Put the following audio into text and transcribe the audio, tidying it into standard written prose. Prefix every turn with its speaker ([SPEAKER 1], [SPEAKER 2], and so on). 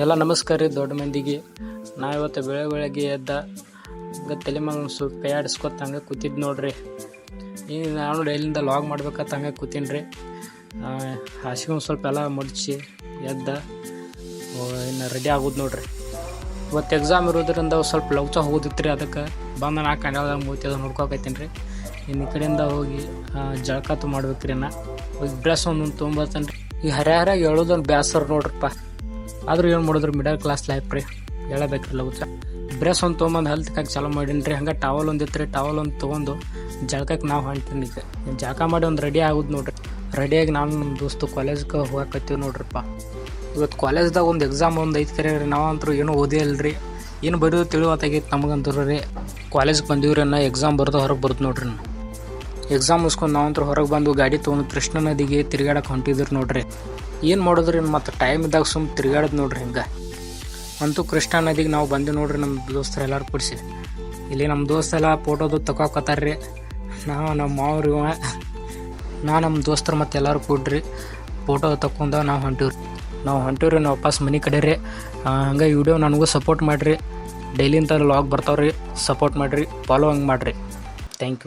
[SPEAKER 1] ಎಲ್ಲ ನಮಸ್ಕಾರ ರೀ ದೊಡ್ಡ ಮಂದಿಗೆ. ಇವತ್ತು ಬೆಳಗ್ಗೆ ಎದ್ದ ತಲೆ ಮೇಲೆ ಸ್ವಲ್ಪ ಕೈ ಆಡಿಸ್ಕೊತ ಹಂಗೆ ಕೂತಿದ್ದು ನೋಡ್ರಿ. ಈಗ ನಾನು ಡೈಲಿಂದ ಲಾಗ್ ಮಾಡ್ಬೇಕಂತ ಹಂಗೆ ಕೂತೀನಿ ರೀ. ಹಾಸಿಗೆ ಒಂದು ಸ್ವಲ್ಪ ಎಲ್ಲ ಮುಡ್ಚಿ ಎದ್ದ ಇನ್ನು ರೆಡಿ ಆಗೋದು ನೋಡ್ರಿ. ಇವತ್ತು ಎಕ್ಸಾಮ್ ಇರೋದ್ರಿಂದ ಸ್ವಲ್ಪ ಲೌಚ ಹೋಗೋದಿತ್ತು ರೀ. ಅದಕ್ಕೆ ಬಂದು ನಾ ಕನ್ನಡದಾಗ ಮೂತಿ ಅದು ನೋಡ್ಕೊಕೈತೀನಿ ರೀ. ಇನ್ನು ಈ ಕಡೆಯಿಂದ ಹೋಗಿ ಜಳಕಾತು ಮಾಡ್ಬೇಕ್ರಿ. ಹೋಗಿ ಬ್ರಷ್ ಒಂದು ತೊಗೊಂಬರ್ತಾನೆ ರೀ. ಈ ಹರ್ಯಾರಾಗ ಹೇಳೋದೊಂದು ಬೇಸರ ನೋಡ್ರಪ್ಪ. ಆದ್ರೂ ಏನು ಮಾಡಿದ್ರು ಮಿಡಲ್ ಕ್ಲಾಸ್ ಲೈಫ್ ರೀ, ಹೇಳಬೇಕ್ರಿ ಲೌಚ. ಬ್ರಷ್ ಒಂದು ತೊಗೊಂಬಂದು ಹಲ್ ತಿಕ್ಕಾಕ ಚಾಲೂ ಮಾಡೀನಿ ರೀ. ಹಂಗೆ ಟವಲ್ ಒಂದು ಇತ್ತು ರೀ, ಟವಲ್ ಒಂದು ತೊಗೊಂಡು ಜಳಕಕ್ಕೆ ನಾವು ಹೊಂಟೀನಿ. ಈಗ ಜಳಕ ಮಾಡಿ ಒಂದು ರೆಡಿ ಆಗೋದು ನೋಡ್ರಿ. ರೆಡಿಯಾಗಿ ನಾನು ನಮ್ಮ ದೋಸ್ತು ಕಾಲೇಜ್ಗೆ ಹೋಗಕತ್ತೀವಿ ನೋಡ್ರಪ್ಪ. ಇವತ್ತು ಕಾಲೇಜ್ದಾಗ ಒಂದು ಎಕ್ಸಾಮ್ ಒಂದು ಐತೆ ಕರೆ ರೀ. ನಾವಂತರೂ ಏನೂ ಓದೇ ಇಲ್ರಿ, ಏನು ಬರೋದು ತಿಳಿವತ್ತಾಗೈತೆ ನಮಗಂತೂ ರೀ. ಕಾಲೇಜ್ಗೆ ಬಂದೀವ್ರಿ, ಎಕ್ಸಾಮ್ ಬರ್ದು ಹೊರಗೆ ಬರ್ದು ನೋಡ್ರಿ. ಎಕ್ಸಾಮ್ ಮುಗಿಸ್ಕೊಂಡು ನಾವಂತೂ ಹೊರಗೆ ಬಂದು ಗಾಡಿ ತೊಗೊಂಡು ಕೃಷ್ಣ ನದಿಗೆ ತಿರುಗಾಡಕ್ಕೆ ಹೊಂಟಿದ್ರು ನೋಡ್ರಿ. ಏನು ಮಾಡೋದ್ರಿ, ಮತ್ತು ಟೈಮ್ ಇದ್ದಾಗ ಸುಮ್ಮನೆ ತಿರುಗಾಡೋದು ನೋಡ್ರಿ. ಹಿಂಗೆ ಅಂತೂ ಕೃಷ್ಣ ನದಿಗೆ ನಾವು ಬಂದು ನೋಡ್ರಿ ನಮ್ಮ ದೋಸ್ತರು ಎಲ್ಲರೂ ಕೂಡಿಸಿ. ಇಲ್ಲಿ ನಮ್ಮ ದೋಸ್ತೆಲ್ಲ ಫೋಟೋದು ತಗೋಕತ್ತಾರ್ರಿ. ನಮ್ಮ ಮಾವ್ರಿ ನಮ್ಮ ದೋಸ್ತರು ಮತ್ತು ಎಲ್ಲರೂ ಕೂಡ್ರಿ ಫೋಟೋ ತಗೊಂಡು ನಾವು ಹೊಂಟಿವ್ರಿ. ನಾವು ವಾಪಸ್ ಮನೆ ಕಡೆ ರೀ. ಹಂಗೆ ವಿಡಿಯೋ ನನಗೂ ಸಪೋರ್ಟ್ ಮಾಡಿರಿ. ಡೈಲಿ ಇಂಥ ಲಾಗ್ ಬರ್ತಾವ್ರಿ, ಸಪೋರ್ಟ್ ಮಾಡಿರಿ, ಫಾಲೋ ಹಂಗೆ ಮಾಡಿರಿ. Thank you.